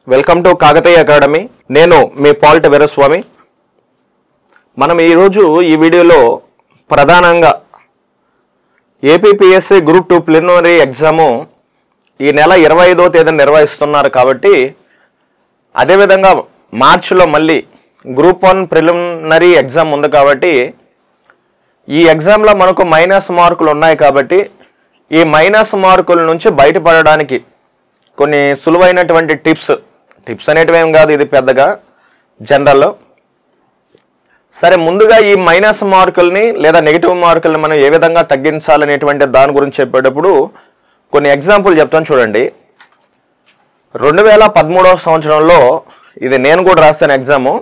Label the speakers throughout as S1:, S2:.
S1: Welcome to Kakatiya academy. నేను మీ పాల్ట్ వీరస్వామి. మనం ఈరోజు ఈ వీడియోలో ప్రధానంగా ఏపీపీఎస్సీ గ్రూప్ 2 ప్రిలిమినరీ ఎగ్జాము ఈ నెల 25వ తేదీన నిర్వహిస్తున్నారు కాబట్టి, అదేవిధంగా మార్చిలో మళ్ళీ గ్రూప్ 1 ప్రిలిమినరీ ఎగ్జామ్ ఉంది కాబట్టి, ఈ ఎగ్జామ్లో మనకు మైనస్ మార్కులు ఉన్నాయి కాబట్టి, ఈ మైనస్ మార్కుల నుంచి బయటపడడానికి కొన్ని సులువైనటువంటి టిప్స్ అనేటివి ఏం కాదు, ఇది పెద్దగా జనరల్లో. సరే, ముందుగా ఈ మైనస్ మార్కుల్ని లేదా నెగిటివ్ మార్కుల్ని మనం ఏ విధంగా తగ్గించాలనేటువంటి దాని గురించి చెప్పేటప్పుడు కొన్ని ఎగ్జాంపుల్ చెప్తాను చూడండి. 2013వ సంవత్సరంలో ఇది నేను కూడా రాసిన exam.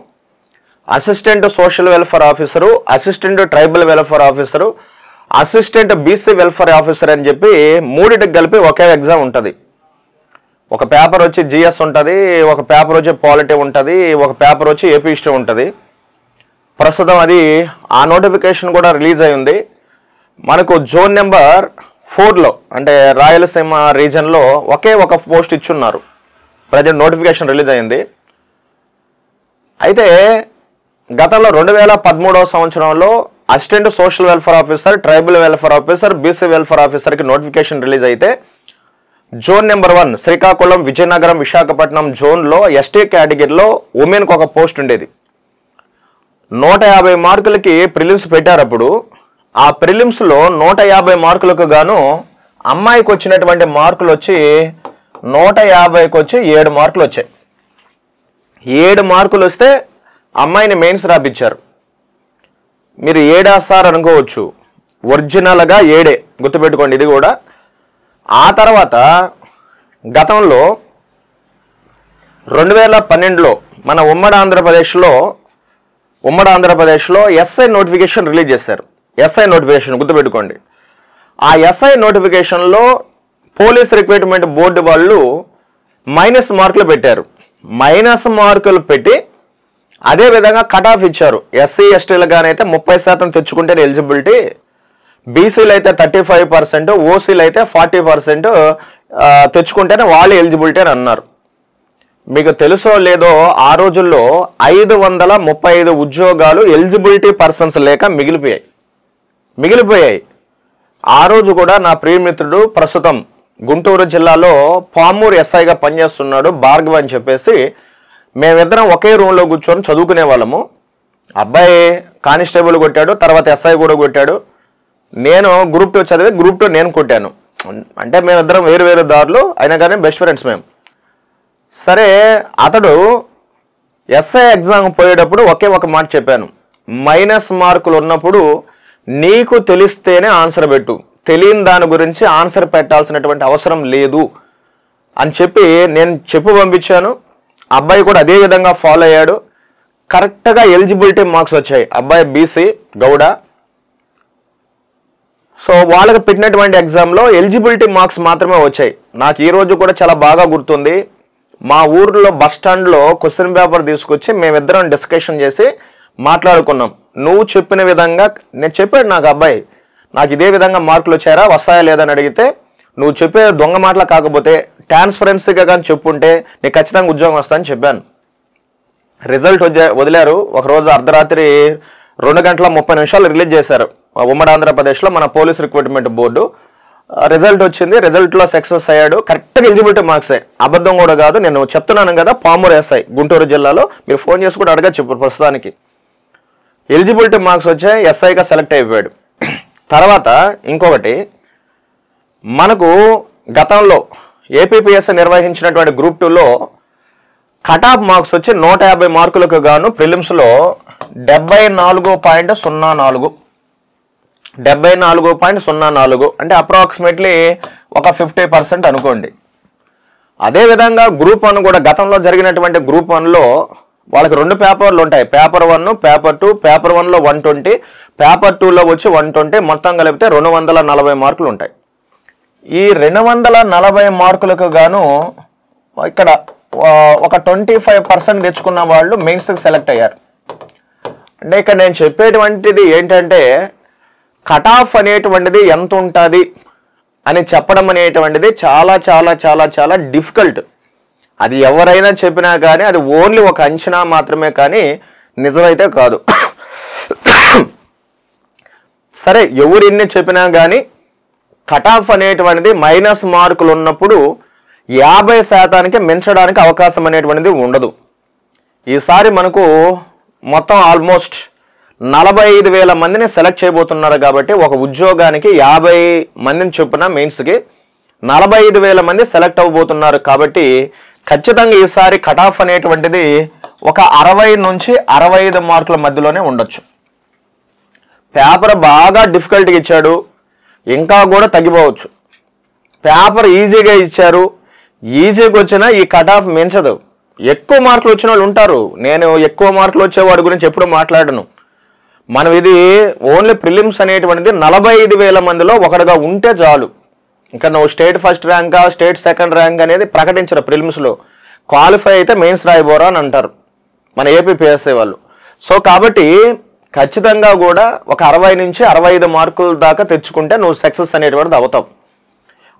S1: Assistant social welfare officer, assistant tribal welfare officer, assistant BC welfare officer అని చెప్పి మూడింటికి కలిపి ఒకే ఎగ్జామ్ ఉంటుంది. ఒక పేపర్ వచ్చి జిఎస్ ఉంటుంది, ఒక పేపర్ వచ్చి పాలిటీ ఉంటుంది, ఒక పేపర్ వచ్చి ఏపీ హిస్టరీ ఉంటుంది. ప్రస్తుతం అది ఆ నోటిఫికేషన్ కూడా రిలీజ్ అయి ఉంది. మనకు జోన్ నెంబర్ 4లో అంటే రాయలసీమ రీజన్లో ఒకే ఒక పోస్ట్ ఇచ్చున్నారు. ప్రజెంట్ నోటిఫికేషన్ రిలీజ్ అయింది. అయితే గతంలో 2013వ సంవత్సరంలో assistant social welfare officer, tribal welfare officer, BC welfare ఆఫీసర్కి నోటిఫికేషన్ రిలీజ్ అయితే జోన్ నెంబర్ 1 శ్రీకాకుళం, విజయనగరం, విశాఖపట్నం జోన్లో ఎస్టీ కేటగిరీలో ఉమెన్కి ఒక పోస్ట్ ఉండేది. 150 మార్కులకి ప్రిలిమ్స్ పెట్టారు. అప్పుడు ఆ ప్రిలిమ్స్లో 150 మార్కులకు గాను అమ్మాయికి వచ్చినటువంటి మార్కులు వచ్చి 150కి వచ్చి 7 మార్కులు వచ్చాయి. 7 మార్కులు వస్తే అమ్మాయిని మెయిన్స్ రాపించారు. మీరు 7 సార్ అనుకోవచ్చు, ఒరిజినల్గా 7 గుర్తుపెట్టుకోండి ఇది కూడా. ఆ తర్వాత గతంలో 2012లో మన ఉమ్మడి ఆంధ్రప్రదేశ్లో ఎస్ఐ నోటిఫికేషన్ రిలీజ్ చేశారు. ఎస్ఐ నోటిఫికేషన్ గుర్తుపెట్టుకోండి. ఆ ఎస్ఐ నోటిఫికేషన్లో పోలీస్ రిక్రూట్మెంట్ బోర్డు వాళ్ళు మైనస్ మార్కులు పెట్టారు. మైనస్ మార్కులు పెట్టి అదేవిధంగా కట్ ఆఫ్ ఇచ్చారు. ఎస్సీ ఎస్టీలుగానైతే 30% తెచ్చుకుంటేనే ఎలిజిబిలిటీ, బీసీలు అయితే 35%, ఓసీలు అయితే 40% తెచ్చుకుంటేనే వాళ్ళు ఎలిజిబిలిటీ అని అన్నారు. మీకు తెలుసో లేదో, ఆ రోజుల్లో 535 ఉద్యోగాలు ఎలిజిబిలిటీ పర్సన్స్ లేక మిగిలిపోయాయి. ఆ రోజు కూడా నా ప్రియమిత్రుడు ప్రస్తుతం గుంటూరు జిల్లాలో పామూరు ఎస్ఐగా పనిచేస్తున్నాడు, భార్గవ్ అని చెప్పేసి. మేమిద్దరం ఒకే రూమ్లో కూర్చొని చదువుకునే వాళ్ళము. అబ్బాయి కానిస్టేబుల్ కొట్టాడు, తర్వాత ఎస్ఐ కూడా కొట్టాడు. నేను గ్రూప్ 2 చదివి గ్రూప్ 2 నేను కొట్టాను. అంటే మేమిద్దరం వేరు దారులు అయినా కానీ బెస్ట్ ఫ్రెండ్స్ మేము. సరే, అతడు ఎస్ఐ ఎగ్జామ్ పోయేటప్పుడు ఒకే ఒక మాట చెప్పాను, మైనస్ మార్కులు ఉన్నప్పుడు నీకు తెలిస్తేనే ఆన్సర్ పెట్టు, తెలియని దాని గురించి ఆన్సర్ పెట్టాల్సినటువంటి అవసరం లేదు అని చెప్పి నేను చెప్పు పంపించాను. అబ్బాయి కూడా అదే విధంగా ఫాలో అయ్యాడు. కరెక్ట్గా ఎలిజిబిలిటీ మార్క్స్ వచ్చాయి. అబ్బాయి బీసీ గౌడ. సో వాళ్ళకి పెట్టినటువంటి ఎగ్జామ్లో ఎలిజిబిలిటీ మార్క్స్ మాత్రమే వచ్చాయి. నాకు ఈ రోజు కూడా చాలా బాగా గుర్తుంది. మా ఊర్లో బస్ స్టాండ్లో క్వశ్చన్ పేపర్ తీసుకొచ్చి మేమిద్దరం డిస్కషన్ చేసి మాట్లాడుకున్నాం. నువ్వు చెప్పిన విధంగా నేను చెప్పాడు నాకు అబ్బాయి, నాకు ఇదే విధంగా మార్కులు వచ్చారా, వస్తాయా లేదని అడిగితే, నువ్వు చెప్పే దొంగ మాటలు కాకపోతే ట్రాన్స్పరెన్సీగా కానీ చెప్పుంటే నీకు ఖచ్చితంగా ఉద్యోగం వస్తుందని చెప్పాను. రిజల్ట్ వదిలారు. ఒకరోజు అర్ధరాత్రి 2:30 రిలీజ్ చేశారు ఉమ్మడి ఆంధ్రప్రదేశ్లో మన పోలీస్ రిక్రూట్మెంట్ బోర్డు. రిజల్ట్ వచ్చింది. రిజల్ట్లో సక్సెస్ అయ్యాడు. కరెక్ట్గా ఎలిజిబిలిటీ మార్క్సే, అబద్ధం కూడా కాదు. నేను చెప్తున్నాను కదా, పామూరు ఎస్ఐ గుంటూరు జిల్లాలో, మీరు ఫోన్ చేసి కూడా అడగచ్చు. ఇప్పుడు ప్రస్తుతానికి ఎలిజిబిలిటీ మార్క్స్ వచ్చాయి, ఎస్ఐగా సెలెక్ట్ అయిపోయాడు. తర్వాత ఇంకొకటి, మనకు గతంలో ఏపీపీఎస్సీ నిర్వహించినటువంటి గ్రూప్ 2లో కట్ ఆఫ్ మార్క్స్ వచ్చి 150 మార్కులకు గాను ప్రిలిమ్స్లో 74.04 అంటే అప్రాక్సిమేట్లీ ఒక 50% అనుకోండి. అదేవిధంగా గ్రూప్ 1 కూడా గతంలో జరిగినటువంటి గ్రూప్ 1లో వాళ్ళకి 2 పేపర్లు ఉంటాయి. Paper 1, paper 2. పేపర్ 1లో 120, పేపర్ 2లో వచ్చి 120, మొత్తం కలిపితే 240 మార్కులు ఉంటాయి. ఈ 240 మార్కులకు గాను ఇక్కడ ఒక 25% తెచ్చుకున్న వాళ్ళు మెయిన్స్కి సెలెక్ట్ అయ్యారు. అంటే ఇక్కడ నేను చెప్పేటువంటిది ఏంటంటే, కట్ ఆఫ్ అనేటువంటిది ఎంత ఉంటుంది అని చెప్పడం అనేటువంటిది చాలా చాలా చాలా చాలా డిఫికల్ట్. అది ఎవరైనా చెప్పినా కానీ అది ఓన్లీ ఒక అంచనా మాత్రమే, కానీ నిజమైతే కాదు. సరే, ఎవరు ఎన్ని చెప్పినా కానీ కట్ ఆఫ్ అనేటువంటిది మైనస్ మార్కులు ఉన్నప్పుడు 50% మించడానికి అవకాశం అనేటువంటిది ఉండదు. ఈసారి మనకు మొత్తం ఆల్మోస్ట్ 45,000 మందిని సెలెక్ట్ చేయబోతున్నారు కాబట్టి ఒక ఉద్యోగానికి 50 మందిని చొప్పున మెయిన్స్కి 45,000 మంది సెలెక్ట్ అవ్వబోతున్నారు కాబట్టి ఖచ్చితంగా ఈసారి కట్ ఆఫ్ అనేటువంటిది ఒక 60 నుంచి 65 మార్కుల మధ్యలోనే ఉండొచ్చు. పేపర్ బాగా డిఫికల్ట్గా ఇచ్చాడు, ఇంకా కూడా తగ్గిపోవచ్చు. పేపర్ ఈజీగా ఇచ్చారు, ఈజీగా వచ్చినా ఈ కట్ ఆఫ్ మించదు. ఎక్కువ మార్కులు వచ్చిన వాళ్ళు ఉంటారు. నేను ఎక్కువ మార్కులు వచ్చేవాడి గురించి ఎప్పుడు మాట్లాడను. మనం ఇది ఓన్లీ ప్రిలిమ్స్ అనేటువంటిది 45,000 మందిలో ఒకటిగా ఉంటే చాలు. ఇంకా నువ్వు స్టేట్ ఫస్ట్ ర్యాంకా స్టేట్ సెకండ్ ర్యాంక్ అనేది ప్రకటించరు. ప్రిలిమ్స్లో క్వాలిఫై అయితే మెయిన్స్ రాయబోరా అని అంటారు మన ఏపీపీఎస్సీ వాళ్ళు. సో కాబట్టి ఖచ్చితంగా కూడా ఒక 60 నుంచి 65 మార్కుల దాకా తెచ్చుకుంటే నువ్వు సక్సెస్ అనేటువంటిది అవుతావు.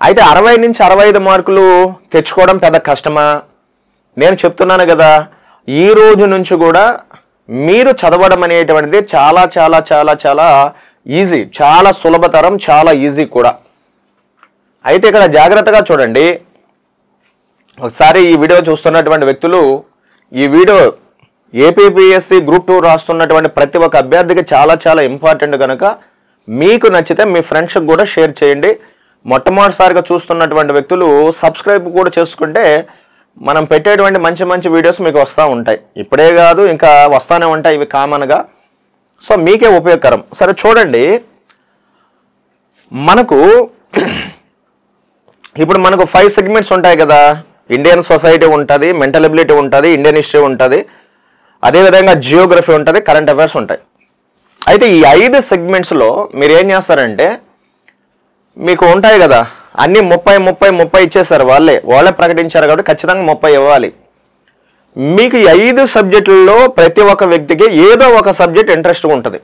S1: అయితే 60 నుంచి 65 మార్కులు తెచ్చుకోవడం పెద్ద కష్టమా? నేను చెప్తున్నాను కదా, ఈ రోజు నుంచి కూడా మీరు చదవడం అనేటువంటిది చాలా చాలా చాలా చాలా ఈజీ, చాలా సులభతరం, చాలా ఈజీ కూడా. అయితే ఇక్కడ జాగ్రత్తగా చూడండి. ఒకసారి ఈ వీడియో చూస్తున్నటువంటి వ్యక్తులు, ఈ వీడియో ఏపీపీఎస్సీ గ్రూప్ 2 రాస్తున్నటువంటి ప్రతి ఒక్క అభ్యర్థికి చాలా చాలా ఇంపార్టెంట్ కనుక మీకు నచ్చితే మీ ఫ్రెండ్స్కి కూడా షేర్ చేయండి. మొట్టమొదటిసారిగా చూస్తున్నటువంటి వ్యక్తులు సబ్స్క్రైబ్ కూడా చేసుకుంటే మనం పెట్టేటువంటి మంచి మంచి వీడియోస్ మీకు వస్తూ ఉంటాయి. ఇప్పుడే కాదు, ఇంకా వస్తూనే ఉంటాయి ఇవి కామన్గా. సో మీకే ఉపయోగకరం. సరే చూడండి, ఇప్పుడు మనకు 5 సెగ్మెంట్స్ ఉంటాయి కదా. ఇండియన్ సొసైటీ ఉంటుంది, మెంటల్ ఎబిలిటీ ఉంటుంది, ఇండియన్ హిస్టరీ ఉంటుంది, అదేవిధంగా జియోగ్రఫీ ఉంటుంది, కరెంట్ అఫైర్స్ ఉంటాయి. అయితే ఈ 5 సెగ్మెంట్స్లో మీరు ఏం చేస్తారంటే, మీకు ఉంటాయి కదా అన్ని 30 ఇచ్చేసారు, వాళ్ళే ప్రకటించారు కాబట్టి ఖచ్చితంగా 30 ఇవ్వాలి. మీకు ఈ 5 సబ్జెక్టులలో ప్రతి ఒక్క వ్యక్తికి ఏదో ఒక సబ్జెక్ట్ ఇంట్రెస్ట్ ఉంటుంది.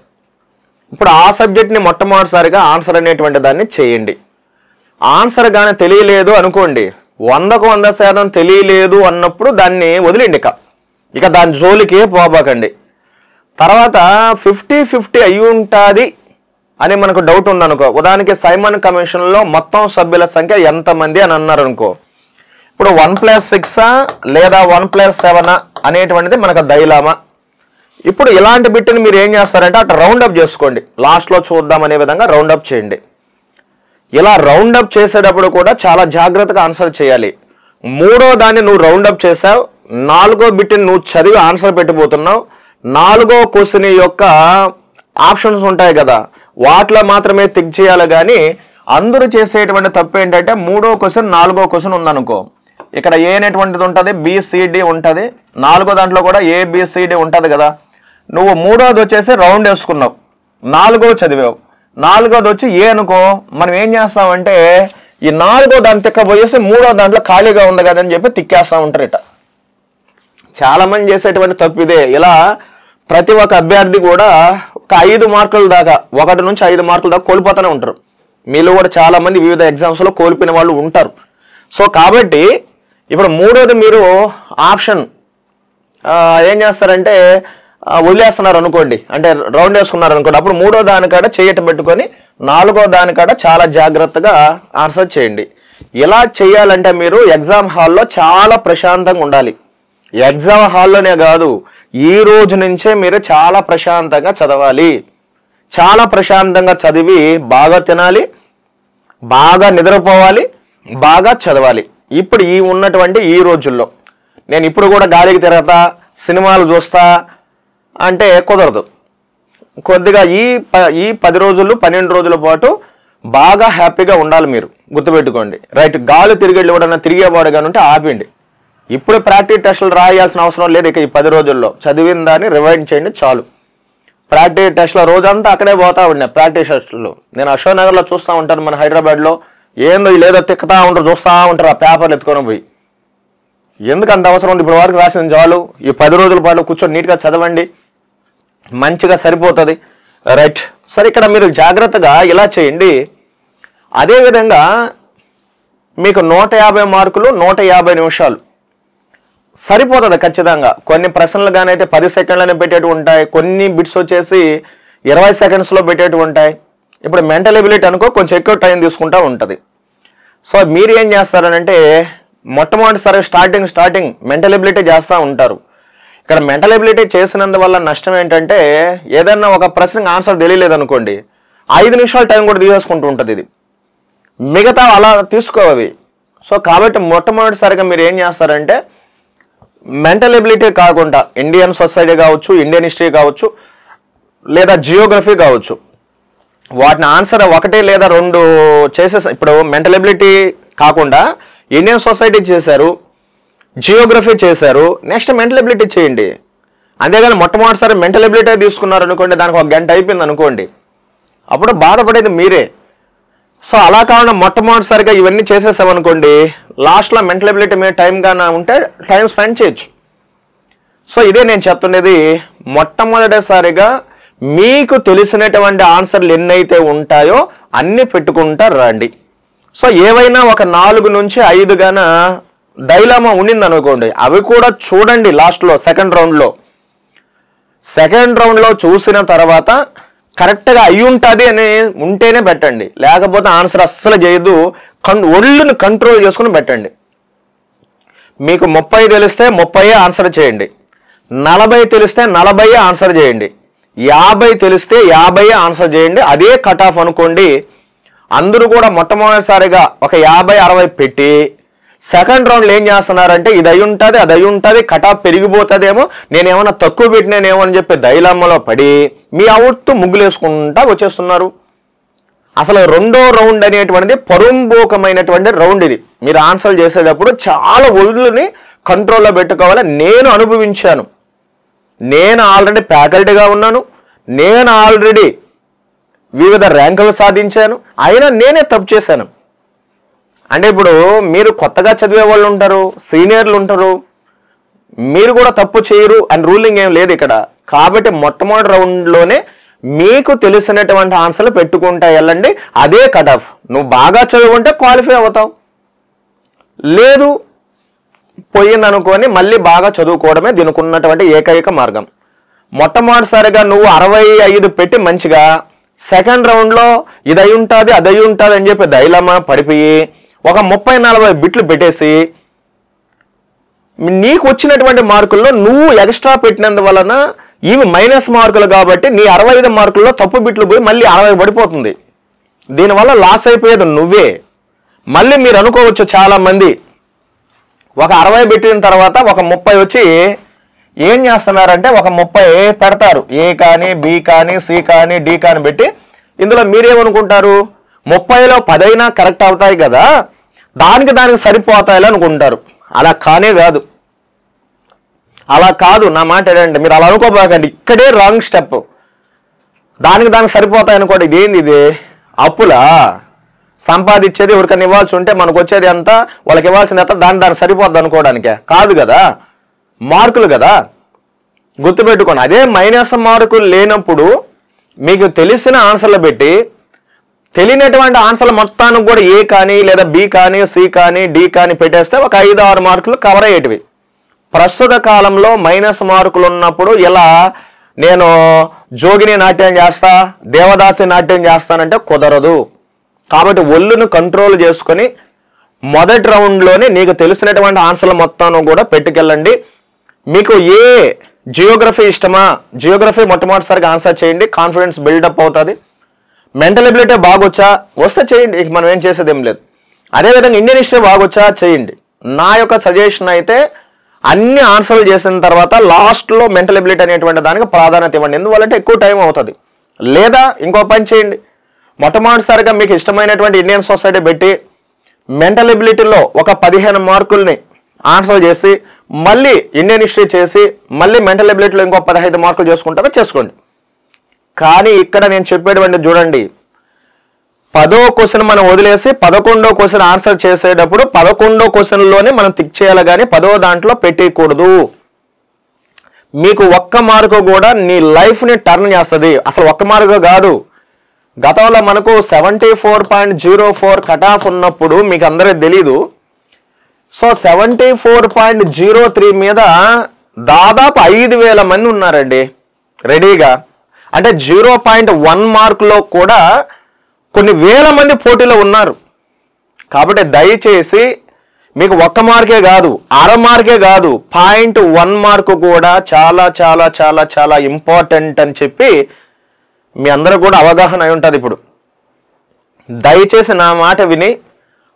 S1: ఇప్పుడు ఆ సబ్జెక్ట్ని మొట్టమొదటిసారిగా ఆన్సర్ అనేటువంటి దాన్ని చేయండి. ఆన్సర్ కానీ తెలియలేదు అనుకోండి, 100కు 100% తెలియలేదు అన్నప్పుడు దాన్ని వదిలేండి. ఇక దాని జోలికి పోబాకండి. తర్వాత 50-50 అయి ఉంటుంది అని మనకు డౌట్ ఉందనుకో. ఉదాహరణకి సైమన్ కమిషన్లో మొత్తం సభ్యుల సంఖ్య ఎంతమంది అని అన్నారు అనుకో. ఇప్పుడు 1+6 లేదా 1+7 అనేటువంటిది మనకు దైలామా. ఇప్పుడు ఇలాంటి బిట్ని మీరు ఏం చేస్తారంటే అటు రౌండప్ చేసుకోండి, లాస్ట్లో చూద్దాం అనే విధంగా రౌండప్ చేయండి. ఇలా రౌండప్ చేసేటప్పుడు కూడా చాలా జాగ్రత్తగా ఆన్సర్ చేయాలి. 3వ దాన్ని నువ్వు రౌండప్ చేసావు, 4వ బిట్ని నువ్వు చదివి ఆన్సర్ పెట్టిపోతున్నావు. 4వ క్వశ్చన్ యొక్క ఆప్షన్స్ ఉంటాయి కదా, వాటిలో మాత్రమే టిక్ చేయాలి. కానీ అందరూ చేసేటువంటి తప్పు ఏంటంటే 3వ క్వశ్చన్ 4వ క్వశ్చన్ ఉందనుకో, ఇక్కడ ఏ అనేటువంటిది ఉంటుంది, BCD ఉంటుంది, 4వ దాంట్లో కూడా ABCD ఉంటుంది కదా. నువ్వు 3వది వచ్చేసి రౌండ్ వేసుకున్నావు, 4వ చదివావు, 4వది వచ్చి ఏ అనుకో. మనం ఏం చేస్తామంటే ఈ 4వ దాన్ని తిక్కబోయేసి 3వ దాంట్లో ఖాళీగా ఉంది కదా అని చెప్పి తిక్కేస్తూ ఉంటారు. ఇట చాలా మంది చేసేటువంటి తప్పు ఇదే. ఇలా ప్రతి ఒక్క అభ్యర్థి కూడా ఒక 5 మార్కుల దాకా, 1 నుంచి 5 మార్కుల దాకా కోల్పోతూనే ఉంటారు. మీలో కూడా చాలా మంది వివిధ ఎగ్జామ్స్లో కోల్పోయిన వాళ్ళు ఉంటారు. సో కాబట్టి ఇప్పుడు 3వది మీరు ఆప్షన్ ఏం చేస్తారంటే వదిలేస్తున్నారు అనుకోండి, అంటే రౌండ్ వేసుకున్నారు అనుకోండి. అప్పుడు 3వ దానికాడ చేయట పెట్టుకొని 4వ దానికాడ చాలా జాగ్రత్తగా ఆన్సర్ చేయండి. ఇలా చేయాలంటే మీరు ఎగ్జామ్ హాల్లో చాలా ప్రశాంతంగా ఉండాలి. ఎగ్జామ్ హాల్లోనే కాదు, ఈ రోజు నుంచే మీరు చాలా ప్రశాంతంగా చదవాలి. చాలా ప్రశాంతంగా చదివి బాగా తినాలి, బాగా నిద్రపోవాలి, బాగా చదవాలి. ఇప్పుడు ఉన్నటువంటి ఈ రోజుల్లో నేను ఇప్పుడు కూడా గాలికి తిరగతా, సినిమాలు చూస్తా అంటే కుదరదు. కొద్దిగా ఈ 10 రోజులు 12 రోజుల పాటు బాగా హ్యాపీగా ఉండాలి. మీరు గుర్తుపెట్టుకోండి. రైట్, గాలి తిరిగి ఎవడన్నా తిరిగేవాడు కానీ ఉంటే ఆపండి. ఇప్పుడు ప్రాక్టీస్ టెస్టులు రాయాల్సిన అవసరం లేదు. ఇక ఈ 10 రోజుల్లో చదివిన దాన్ని రివైండ్ చేయండి చాలు. ప్రాక్టీస్ టెస్ట్లో రోజంతా అక్కడే పోతా ఉన్నాయి. ప్రాక్టీస్ టెస్టులు నేను అశోక్ నగర్లో చూస్తూ ఉంటాను, మన హైదరాబాద్లో. ఏందో లేదో తిక్కుతా ఉంటారు, చూస్తూ ఉంటారు ఆ పేపర్లు ఎత్తుకొని పోయి. ఎందుకు అంత అవసరం ఉంది? ఇప్పుడు వరకు రాసిన చాలు. ఈ 10 రోజుల పాటు కూర్చొని నీట్గా చదవండి, మంచిగా సరిపోతుంది. రైట్, సరే ఇక్కడ మీరు జాగ్రత్తగా ఇలా చేయండి. అదేవిధంగా మీకు 150 మార్కులు 150 నిమిషాలు. సరిపోతుంది ఖచ్చితంగా. కొన్ని ప్రశ్నలు కానీ అయితే 10 సెకండ్లని పెట్టేవి ఉంటాయి, కొన్ని బిట్స్ వచ్చేసి 20 సెకండ్స్లో పెట్టేవి ఉంటాయి. ఇప్పుడు మెంటల్ ఎబిలిటీ అనుకో కొంచెం ఎక్కువ టైం తీసుకుంటూ ఉంటుంది. సో మీరు ఏం చేస్తారనంటే మొట్టమొదటిసారి స్టార్టింగ్ మెంటల్ ఎబిలిటీ చేస్తూ ఉంటారు. ఇక్కడ మెంటల్ ఎబిలిటీ చేసినందువల్ల నష్టం ఏంటంటే ఏదన్నా ఒక ప్రశ్నకి ఆన్సర్ తెలియలేదనుకోండి 5 నిమిషాల టైం కూడా తీసేసుకుంటూ ఉంటుంది ఇది, మిగతా అలా తీసుకోవి. సో కాబట్టి మొట్టమొదటిసారిగా మీరు ఏం చేస్తారంటే మెంటల్ ఎబిలిటీ కాకుండా ఇండియన్ సొసైటీ కావచ్చు, ఇండియన్ హిస్టరీ కావచ్చు, లేదా జియోగ్రఫీ కావచ్చు, వాటిని ఆన్సర్ 1 లేదా 2 చేసేసి ఇప్పుడు మెంటల్ ఎబిలిటీ కాకుండా ఇండియన్ సొసైటీ చేశారు, జియోగ్రఫీ చేశారు, నెక్స్ట్ మెంటల్ ఎబిలిటీ చేయండి. అంతేగాని మొట్టమొదటిసారి మెంటల్ ఎబిలిటీ తీసుకున్నారు అనుకోండి, దానికి 1 గంట అయిపోయింది అనుకోండి, అప్పుడు బాధపడేది మీరే. సో అలా కాకుండా మొట్టమొదటిసారిగా ఇవన్నీ చేసేసామనుకోండి, లాస్ట్లో మెంటల్ ఎబిలిటీ మీద టైంగా ఉంటే టైం స్పెండ్ చేయొచ్చు. సో ఇదే నేను చెప్తున్నది, మొట్టమొదటిసారిగా మీకు తెలిసినటువంటి ఆన్సర్లు ఎన్నైతే ఉంటాయో అన్నీ పెట్టుకుంటా రండి. సో ఏవైనా ఒక 4 నుంచి 5 గాన డైలామా ఉండింది అనుకోండి, అవి కూడా చూడండి లాస్ట్లో సెకండ్ రౌండ్లో చూసిన తర్వాత కరెక్ట్గా అయి ఉంటుంది అని ఉంటేనే పెట్టండి, లేకపోతే ఆన్సర్ అస్సలు చేయదు. ఒళ్ళుని కంట్రోల్ చేసుకుని పెట్టండి. మీకు 30 తెలిస్తే 30 ఆన్సర్ చేయండి, 40 తెలిస్తే 40 ఆన్సర్ చేయండి, 50 తెలిస్తే 50 ఆన్సర్ చేయండి. అదే కట్ ఆఫ్ అనుకోండి. అందరూ కూడా మొట్టమొదటిసారిగా ఒక 50-60 పెట్టి సెకండ్ రౌండ్లో ఏం చేస్తున్నారంటే ఇది అయి ఉంటుంది, అది అయి ఉంటుంది, కట్ ఆఫ్ పెరిగిపోతుందేమో, నేనేమన్నా తక్కువ పెట్టినానేమో అని చెప్పి దైలమ్మలో పడి మీ అవుట్తో ముగ్గులు వేసుకుంటా వచ్చేస్తున్నారు. అసలు రెండో రౌండ్ అనేటువంటిది పరుంబోకమైనటువంటి రౌండ్. ఇది మీరు ఆన్సర్ చేసేటప్పుడు చాలా ఒళ్ళుని కంట్రోల్లో పెట్టుకోవాలి. నేను అనుభవించాను, నేను ఆల్రెడీ ఫ్యాకల్టీగా ఉన్నాను, నేను ఆల్రెడీ వివిధ ర్యాంకులు సాధించాను, అయినా నేనే తప్పు చేశాను. అంటే ఇప్పుడు మీరు కొత్తగా చదివే వాళ్ళు ఉంటారు, సీనియర్లు ఉంటారు, మీరు కూడా తప్పు చేయరు అని రూలింగ్ ఏం లేదు ఇక్కడ. కాబట్టి మొట్టమొదటి రౌండ్లోనే మీకు తెలిసినటువంటి ఆన్సర్లు పెట్టుకుంటా వెళ్ళండి, అదే కట్ ఆఫ్. నువ్వు బాగా చదువుకుంటే క్వాలిఫై అవుతావు, లేదు పోయిందనుకొని మళ్ళీ బాగా చదువుకోవడమే దీనికి ఉన్నటువంటి ఏకైక మార్గం. మొట్టమొదటిసారిగా నువ్వు 65 పెట్టి మంచిగా సెకండ్ రౌండ్లో ఇది అయి ఉంటుంది, అది అయి ఉంటుంది అని చెప్పి దైలమా పడిపోయి ఒక 30-40 బిట్లు పెట్టేసి నీకు వచ్చినటువంటి మార్కుల్లో నువ్వు ఎక్స్ట్రా పెట్టినందువలన ఇవి మైనస్ మార్కులు కాబట్టి నీ 65 మార్కుల్లో తప్పు బిట్లు పోయి మళ్ళీ 60 పడిపోతుంది. దీనివల్ల లాస్ అయిపోయేది నువ్వే. మళ్ళీ మీరు అనుకోవచ్చు చాలామంది ఒక 60 పెట్టిన తర్వాత ఒక 30 వచ్చి ఏం చేస్తున్నారంటే ఒక 30 పెడతారు, ఏ కానీ బి కానీ సి కానీ డి కానీ పెట్టి. ఇందులో మీరేమనుకుంటారు, 30లో 10 అయినా కరెక్ట్ అవుతాయి కదా, దానికి సరిపోతాయి అనుకుంటారు. అలా కానే కాదు, అలా కాదు. నా మాట ఏంటంటే మీరు అలా అనుకోబాకండి, ఇక్కడే రాంగ్ స్టెప్. దానికి సరిపోతాయి అనుకోండి, ఇదేంది ఇది అప్పులా? సంపాదించేది ఎవరికైనా ఇవ్వాల్సి ఉంటే మనకు వచ్చేది ఎంత, వాళ్ళకి ఇవ్వాల్సింది ఎంత, దానికి సరిపోద్ది అనుకోవడానికే కాదు కదా, మార్కులు కదా. గుర్తుపెట్టుకోండి, అదే మైనస్ మార్కులు లేనప్పుడు మీకు తెలిసిన ఆన్సర్లు పెట్టి తెలియనటువంటి ఆన్సర్లు మొత్తానికి కూడా ఏ కానీ లేదా బి కానీ సి కానీ డి కానీ పెట్టేస్తే ఒక 5-6 మార్కులు కవర్ అయ్యేటివి. ప్రస్తుత కాలంలో మైనస్ మార్కులు ఉన్నప్పుడు ఇలా నేను జోగిని నాట్యం చేస్తా, దేవదాసి నాట్యం చేస్తానంటే కుదరదు. కాబట్టి ఒళ్ళును కంట్రోల్ చేసుకొని మొదటి రౌండ్లోనే నీకు తెలిసినటువంటి ఆన్సర్లు మొత్తం కూడా పెట్టుకెళ్ళండి. మీకు ఏ జియోగ్రఫీ ఇష్టమా, జియోగ్రఫీ మొట్టమొదటిసారిగా ఆన్సర్ చేయండి, కాన్ఫిడెన్స్ బిల్డప్ అవుతుంది. మెంటల్ ఎబిలిటీ బాగొచ్చా వస్తే చేయండి, మనం ఏం చేసేది ఏం లేదు. అదేవిధంగా ఇండియన్ హిస్టరీ బాగొచ్చా చేయండి. నా యొక్క సజెషన్ అయితే అన్ని ఆన్సర్లు చేసిన తర్వాత లాస్ట్లో మెంటల్ ఎబిలిటీ అనేటువంటి దానికి ప్రాధాన్యత ఇవ్వండి. ఎందువల్లంటే ఎక్కువ టైం అవుతుంది. లేదా ఇంకో పని చేయండి, మొట్టమొదటిసారిగా మీకు ఇష్టమైనటువంటి ఇండియన్ సొసైటీ పెట్టి మెంటల్ ఎబిలిటీలో ఒక 15 మార్కుల్ని ఆన్సర్ చేసి మళ్ళీ ఇండియన్ హిస్టరీ చేసి మళ్ళీ మెంటల్ ఎబిలిటీలో ఇంకో 15 మార్కులు చేసుకుంటారో చేసుకోండి. కానీ ఇక్కడ నేను చెప్పేటువంటి చూడండి, 10వ క్వశ్చన్ మనం వదిలేసి 11వ క్వశ్చన్ ఆన్సర్ చేసేటప్పుడు 11వ క్వశ్చన్లోనే మనం టిక్ చేయాలి, కానీ 10వ దాంట్లో పెట్టేయకూడదు. మీకు ఒక్క మార్కు కూడా నీ లైఫ్ని టర్న్ చేస్తుంది. అసలు ఒక్క మార్కు కాదు, గతంలో మనకు 74.04 కట్ ఆఫ్ ఉన్నప్పుడు మీకు అందరికీ తెలీదు. సో 74.03 మీద దాదాపు 5,000 మంది ఉన్నారండి రెడీగా. అంటే 0.1 మార్కులో కూడా కొన్ని వేల మంది పోటీలో ఉన్నారు. కాబట్టి దయచేసి మీకు 1 మార్కే కాదు, అర మార్కే కాదు, 0.1 మార్కు కూడా చాలా చాలా చాలా చాలా ఇంపార్టెంట్ అని చెప్పి మీ అందరూ కూడా అవగాహన అయి ఉంటుంది. ఇప్పుడు దయచేసి నా మాట విని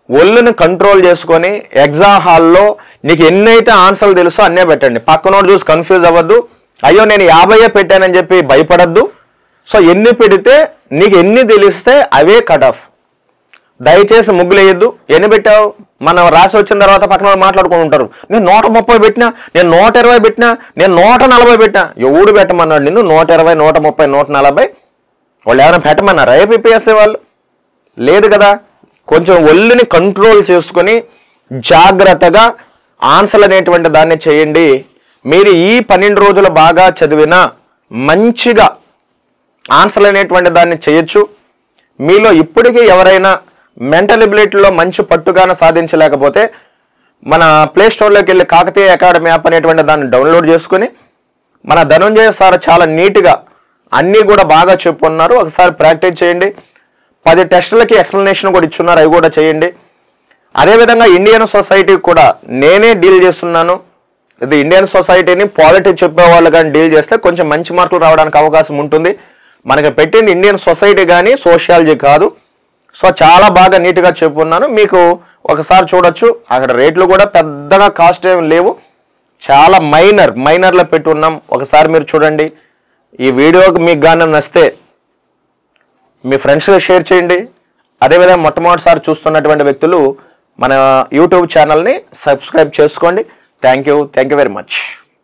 S1: ఒళ్ళుని కంట్రోల్ చేసుకొని ఎగ్జామ్ హాల్లో నీకు ఎన్నైతే ఆన్సర్లు తెలుసో అన్నే పెట్టండి. పక్కనోడు చూసి కన్ఫ్యూజ్ అవ్వద్దు. అయ్యో నేను 50 పెట్టానని చెప్పి భయపడద్దు. సో ఎన్ని పెడితే నీకు ఎన్ని తెలిస్తే అవే కట్ ఆఫ్. దయచేసి ముగ్గులు వేయద్దు. ఎన్ని పెట్టావు మనం రాసి వచ్చిన తర్వాత పక్కన మాట్లాడుకుని ఉంటారు. నేను 130 పెట్టినా, నేను 120 పెట్టినా, నేను 140 పెట్టినా. ఎవడు పెట్టమన్నాడు నిన్ను? 120, 130, 140 వాళ్ళు ఎవరైనా పెట్టమన్నారా ఏపీఎస్సీ వాళ్ళు? లేదు కదా. కొంచెం ఒళ్ళుని కంట్రోల్ చేసుకొని జాగ్రత్తగా ఆన్సర్లు అనేటువంటి దాన్ని చేయండి. మీరు ఈ 12 రోజులు బాగా చదివినా మంచిగా ఆన్సర్లు అనేటువంటి దాన్ని చేయొచ్చు. మీలో ఇప్పటికీ ఎవరైనా మెంటల్ ఎబిలిటీలో మంచి పట్టుగాను సాధించలేకపోతే మన ప్లే స్టోర్లోకి వెళ్ళి కాకతీయ అకాడమీ యాప్ అనేటువంటి దాన్ని డౌన్లోడ్ చేసుకుని మన ధనుంజయ సార్ చాలా నీట్గా అన్నీ కూడా బాగా చెప్పున్నారు. ఒకసారి ప్రాక్టీస్ చేయండి. 10 టెస్టులకి ఎక్స్ప్లెనేషన్ కూడా ఇచ్చున్నారు, అవి కూడా చేయండి. అదేవిధంగా ఇండియన్ సొసైటీ కూడా నేనే డీల్ చేస్తున్నాను. ఇది ఇండియన్ సొసైటీని పాలిటీ చెప్పేవాళ్ళు కానీ డీల్ చేస్తే కొంచెం మంచి మార్కులు రావడానికి అవకాశం ఉంటుంది. మనకి పెట్టింది ఇండియన్ సొసైటీ కానీ సోషియాలజీ కాదు. సో చాలా బాగా నీట్గా చెప్పున్నాను. మీకు ఒకసారి చూడొచ్చు. అక్కడ రేట్లు కూడా పెద్దగా కాస్ట్ ఏమి లేవు, చాలా మైనర్లో పెట్టున్నాం. ఒకసారి మీరు చూడండి. ఈ వీడియోకి మీకు కానీ నచ్చితే మీ ఫ్రెండ్స్కి షేర్ చేయండి. అదేవిధంగా మొట్టమొదటిసారి చూస్తున్నటువంటి వ్యక్తులు మన యూట్యూబ్ ఛానల్ని సబ్స్క్రైబ్ చేసుకోండి. Thank you very much.